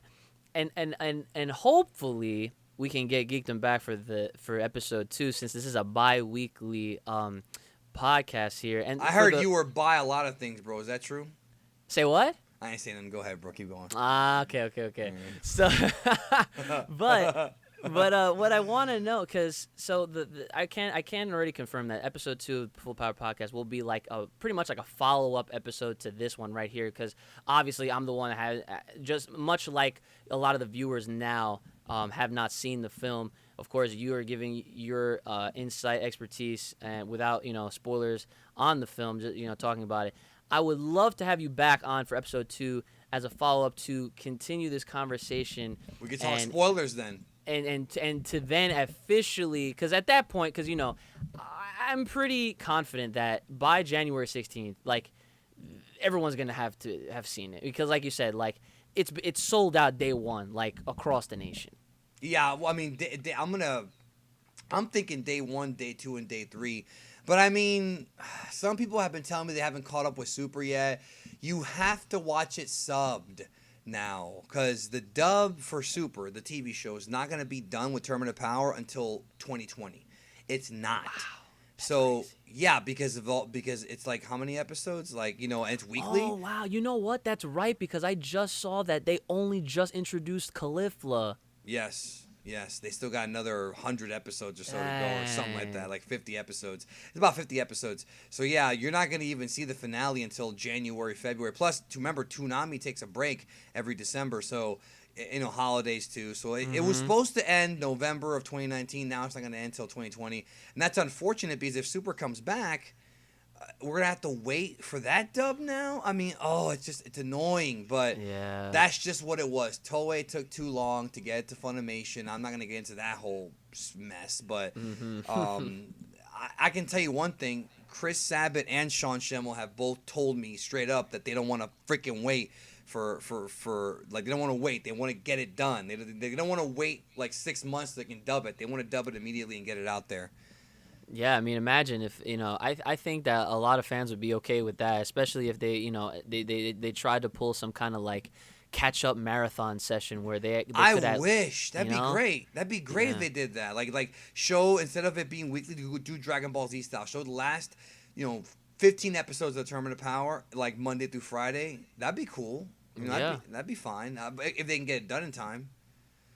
S1: hopefully we can get Geekdom back for episode 2, since this is a bi-weekly podcast here. And
S2: I heard you were by a lot of things, bro. Is that true?
S1: Say what?
S2: I ain't saying nothing. Go ahead, bro. Keep going.
S1: Okay. So, but what I want to know, because I can already confirm that episode 2 of Full Power Podcast will be like pretty much like a follow-up episode to this one right here, because obviously I'm the one that has, just much like a lot of the viewers now have not seen the film. Of course, you are giving your insight, expertise, and without spoilers on the film, just talking about it. I would love to have you back on for episode 2 as a follow-up to continue this conversation.
S2: We can talk spoilers then.
S1: And to then officially, because at that point, because I'm pretty confident that by January 16th, like, everyone's gonna have to have seen it, because like you said, like, it's sold out day one, like, across the nation.
S2: Yeah, well, I mean, I'm thinking day 1, day 2, and day 3. But I mean, some people have been telling me they haven't caught up with Super yet. You have to watch it subbed now, because the dub for Super, the TV show, is not going to be done with Tournament of Power until 2020. It's not. Wow, so crazy. Yeah, because it's like, how many episodes? Like, and it's weekly.
S1: Oh wow, you know what? That's right, because I just saw that they only just introduced Caulifla.
S2: Yes. They still got another 100 episodes or so to go, or something like that, like 50 episodes. It's about 50 episodes. So, yeah, you're not going to even see the finale until January, February. Plus, remember, Toonami takes a break every December, so, holidays too. So, it was supposed to end November of 2019. Now it's not going to end until 2020. And that's unfortunate, because if Super comes back, we're going to have to wait for that dub now? I mean, it's annoying, but
S1: yeah,
S2: that's just what it was. Toei took too long to get it to Funimation. I'm not going to get into that whole mess, but I can tell you one thing. Chris Sabat and Sean Schemmel have both told me straight up that they don't want to freaking wait for like, they don't want to wait. They want to get it done. They don't want to wait like 6 months so they can dub it. They want to dub it immediately and get it out there.
S1: Yeah, I mean, imagine if, I think that a lot of fans would be okay with that, especially if they, they tried to pull some kind of like catch-up marathon session where they
S2: I wish. That'd be great. That'd be great if they did that. Like show, instead of it being weekly, do Dragon Ball Z style. Show the last, 15 episodes of Tournament of Power, like Monday through Friday. That'd be cool. That'd be fine. If they can get it done in time.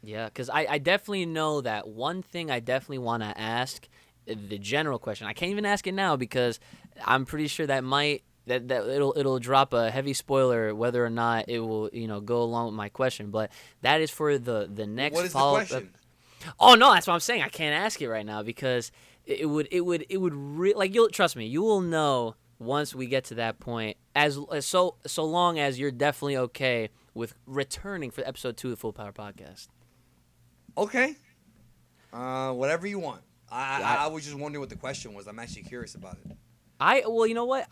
S1: Yeah, because I definitely know that one thing I definitely want to ask, the general question. I can't even ask it now, because I'm pretty sure that it'll drop a heavy spoiler whether or not it will go along with my question. But that is for the next.
S2: What is the question?
S1: Oh no, that's what I'm saying. I can't ask it right now, because it would you'll trust me. You will know once we get to that point. So long as you're definitely okay with returning for episode 2 of the Full Power Podcast.
S2: Okay. Whatever you want. I was just wondering what the question was. I'm actually curious about it.
S1: Well, you know what?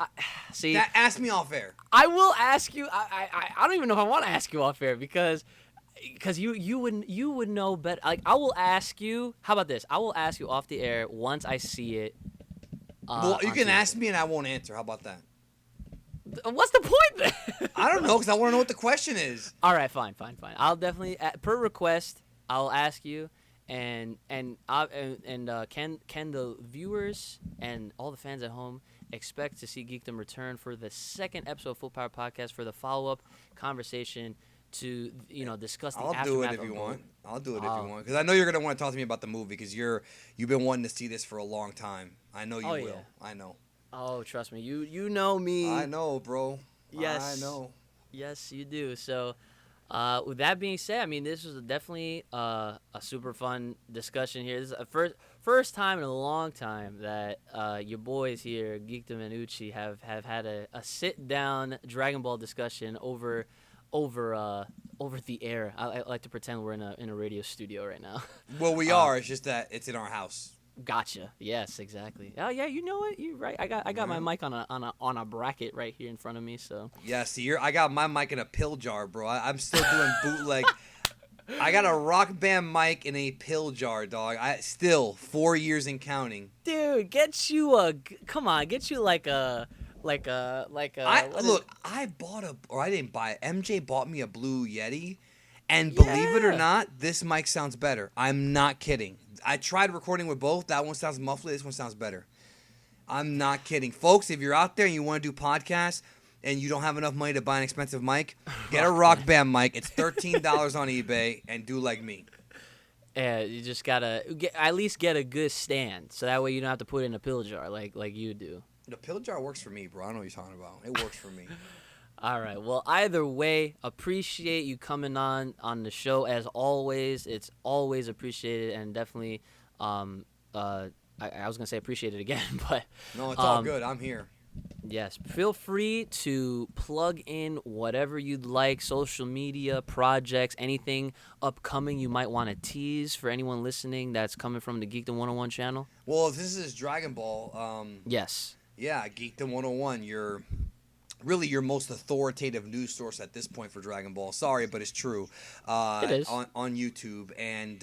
S1: See,
S2: ask me off air.
S1: I will ask you. I don't even know if I want to ask you off air, because you would know better. Like, I will ask you. How about this? I will ask you off the air once I see it.
S2: Well, you can ask me and I won't answer. How about that?
S1: What's the point then?
S2: I don't know, because I want to know what the question is.
S1: All right, fine. I'll definitely, per request, I'll ask you. And can the viewers and all the fans at home expect to see Geekdom return for the second episode of Full Power Podcast for the follow-up conversation to discuss the aftermath?
S2: I'll do it if you want. I'll do it if you want, because I know you're gonna want to talk to me about the movie, because you've been wanting to see this for a long time. I know you will. Yeah. I know.
S1: Oh, trust me. You know me.
S2: I know, bro.
S1: Yes.
S2: I know.
S1: Yes, you do. So. With that being said, I mean, this was definitely a super fun discussion here. This is first time in a long time that your boys here, Geekdom and Uchi, have had a sit down Dragon Ball discussion over the air. I like to pretend we're in a radio studio right now.
S2: Well, we are. It's just that it's in our house.
S1: Gotcha. Yes, exactly. Oh yeah, you know what? You're right. I got my mic on a bracket right here in front of me. So
S2: yeah, see, I got my mic in a pill jar, bro. I'm still doing bootleg. I got a Rock Band mic in a pill jar, dog. I still 4 years and counting.
S1: Dude, get you like a
S2: I bought I didn't buy it. MJ bought me a Blue Yeti, and believe it or not, this mic sounds better. I'm not kidding. I tried recording with both. That one sounds muffly. This one sounds better. I'm not kidding. Folks, if you're out there and you want to do podcasts and you don't have enough money to buy an expensive mic, get a Rock Band mic. It's $13 on eBay, and do like me.
S1: Yeah, you just gotta at least get a good stand, so that way you don't have to put it in a pill jar like you do.
S2: The pill jar works for me, bro. I know what you're talking about. It works for me.
S1: All right. Well, either way, appreciate you coming on the show as always. It's always appreciated, and definitely, I was gonna say appreciate it again, but
S2: no, it's all good. I'm here.
S1: Yes, feel free to plug in whatever you'd like, social media, projects, anything upcoming you might want to tease for anyone listening that's coming from the Geekdom101 channel.
S2: Well, this is Dragon Ball.
S1: Yes.
S2: Yeah, Geekdom101. Really your most authoritative news source at this point for Dragon Ball. Sorry, but it's true.
S1: It is.
S2: On YouTube and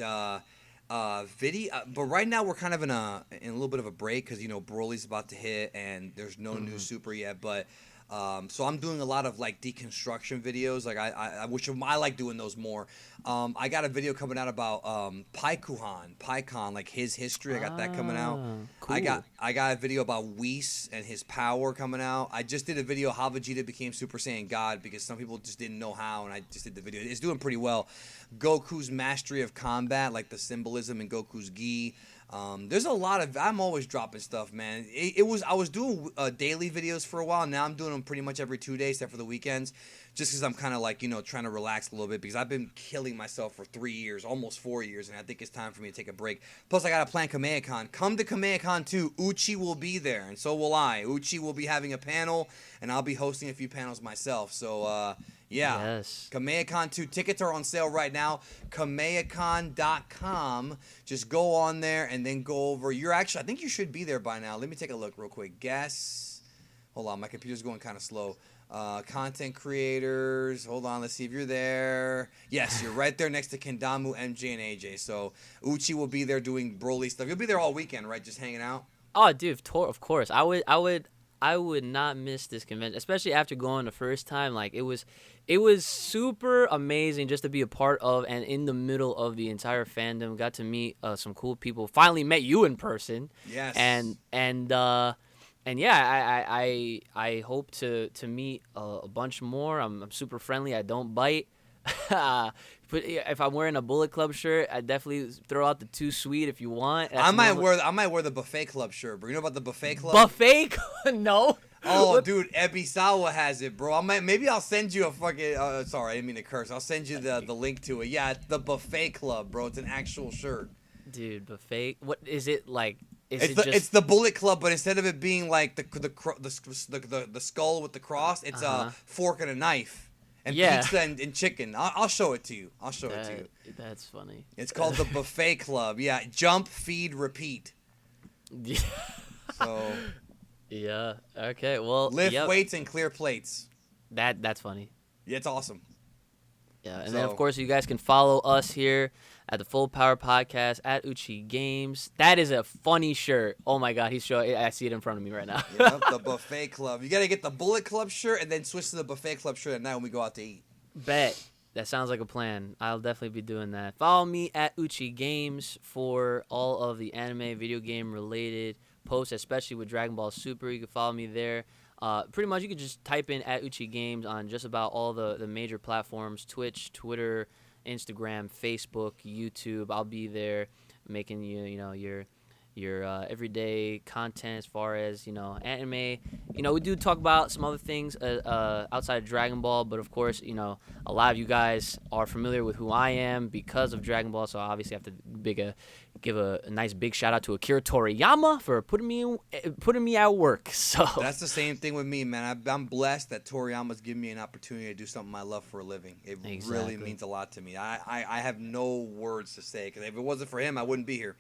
S2: video. But right now we're kind of in a little bit of a break because Broly's about to hit and there's no new Super yet. But so I'm doing a lot of like deconstruction videos. Like I like doing those more. I got a video coming out about Paikon, like his history. I got that coming out.
S1: Cool.
S2: I got a video about Whis and his power coming out. I just did a video how Vegeta became Super Saiyan God because some people just didn't know how, and I just did the video. It's doing pretty well. Goku's mastery of combat, like the symbolism in Goku's gi. There's a lot of. I'm always dropping stuff, man. I was doing daily videos for a while. Now I'm doing them pretty much every 2 days, except for the weekends, just because I'm kind of like trying to relax a little bit because I've been killing myself for 3 years, almost 4 years, and I think it's time for me to take a break. Plus, I got to plan KamehamehaCon. Come to KamehamehaCon too. Uchi will be there, and so will I. Uchi will be having a panel, and I'll be hosting a few panels myself. So. Yeah.
S1: Yes.
S2: KamehamehaCon 2 tickets are on sale right now. KamehamehaCon.com. Just go on there and then go over. I think you should be there by now. Let me take a look real quick. Guess. Hold on, my computer's going kind of slow. Content creators. Hold on, let's see if you're there. Yes, you're right there next to Kendamu, MJ, and AJ. So Uchi will be there doing Broly stuff. You'll be there all weekend, right? Just hanging out.
S1: Oh, dude, of course. I would not miss this convention, especially after going the first time. Like it was super amazing just to be a part of and in the middle of the entire fandom. Got to meet some cool people. Finally met you in person.
S2: Yes.
S1: And yeah, I hope to meet a bunch more. I'm super friendly. I don't bite. But if I'm wearing a Bullet Club shirt, I definitely throw out the too sweet if you want.
S2: I might wear the Buffet Club shirt, bro. You know about the Buffet Club?
S1: Buffet? No.
S2: Oh, dude, Ebisawa has it, bro. Maybe I'll send you a fucking. Sorry, I didn't mean to curse. I'll send you the link to it. Yeah, it's the Buffet Club, bro. It's an actual shirt.
S1: Dude, Buffet. What is it like?
S2: It's the Bullet Club, but instead of it being like the skull with the cross, it's a fork and a knife. And pizza and chicken. I'll show it to you.
S1: That's funny.
S2: It's called the Buffet Club. Yeah, jump, feed, repeat.
S1: Yeah.
S2: So.
S1: Yeah. Okay. Well.
S2: Lift weights and clear plates.
S1: That's funny.
S2: Yeah, it's awesome.
S1: Yeah, and then of course you guys can follow us here at the Full Power Podcast at Uchi Games. That is a funny shirt. Oh my God, I see it in front of me right now.
S2: Yep, the Buffet Club. You gotta get the Bullet Club shirt and then switch to the Buffet Club shirt at night when we go out to eat.
S1: Bet. That sounds like a plan. I'll definitely be doing that. Follow me at Uchi Games for all of the anime, video game related posts, especially with Dragon Ball Super. You can follow me there. Pretty much, you could just type in at Uchi Games on just about all the major platforms: Twitch, Twitter, Instagram, Facebook, YouTube. I'll be there making your your everyday content as far as, anime. We do talk about some other things outside of Dragon Ball, but of course, a lot of you guys are familiar with who I am because of Dragon Ball, so I obviously have to give a nice big shout out to Akira Toriyama for putting me at work. So
S2: that's the same thing with me, man. I'm blessed that Toriyama's giving me an opportunity to do something I love for a living. It really means a lot to me. I have no words to say, because if it wasn't for him, I wouldn't be here.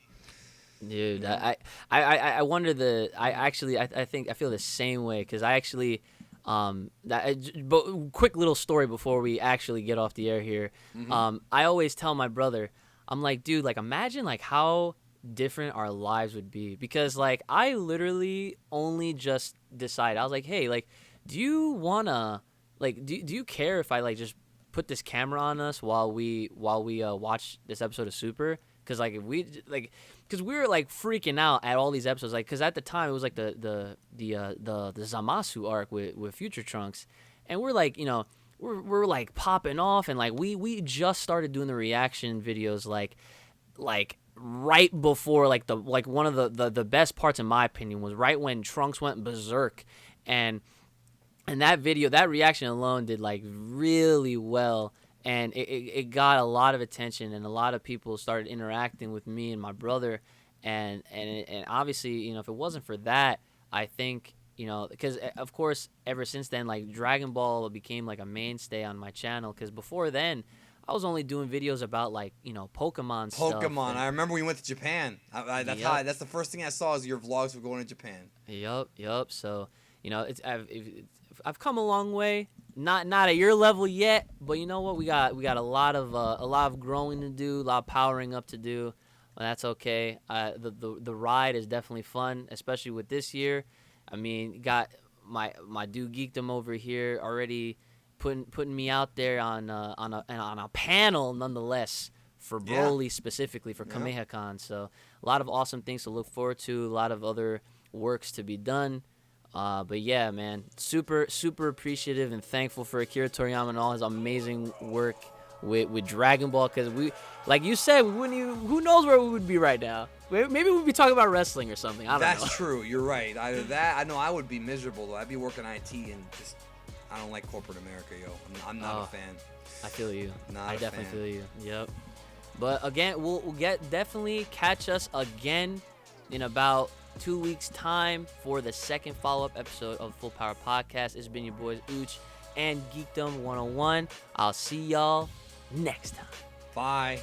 S1: Dude, I wonder I feel the same way, because I actually but quick little story before we actually get off the air here. I always tell my brother, I'm like, dude, like, imagine like how different our lives would be, because like I literally only just decided, I was like, hey, like, do you wanna, like, do you care if I like just put this camera on us while we watch this episode of Super? Because like if we like, because we were like freaking out at all these episodes, like, because at the time it was like the Zamasu arc with Future Trunks, and we're like, we're like popping off, and like we just started doing the reaction videos like right before like one of the best parts in my opinion was right when Trunks went berserk, and that reaction alone did like really well. And it got a lot of attention, and a lot of people started interacting with me and my brother, and obviously, if it wasn't for that, I think, because of course ever since then, like, Dragon Ball became like a mainstay on my channel, because before then I was only doing videos about like Pokemon stuff.
S2: I remember we went to Japan. That's the first thing I saw is your vlogs of going to Japan.
S1: Yup. So I've come a long way. Not at your level yet, but you know what? We got a lot of growing to do, a lot of powering up to do. Well, that's okay. The ride is definitely fun, especially with this year. I mean, got my dude Geekdom over here already putting me out there on a panel, nonetheless, for Broly specifically for KamehaCon. So a lot of awesome things to look forward to. A lot of other works to be done. But yeah, man, super appreciative and thankful for Akira Toriyama and all his amazing work with Dragon Ball, because we, like you said, we wouldn't even, who knows where we would be right now. Maybe we'd be talking about wrestling or something. I don't know.
S2: That's true. You're right. Either that, I know I would be miserable though. I'd be working IT and just, I don't like corporate America, yo. I'm not a fan.
S1: I feel you.
S2: I
S1: definitely feel you. Yep. But again, we'll definitely catch us again in about 2 weeks time for the second follow-up episode of Full Power Podcast. It's been your boys Uchi and Geekdom101. I'll see y'all next time.
S2: Bye.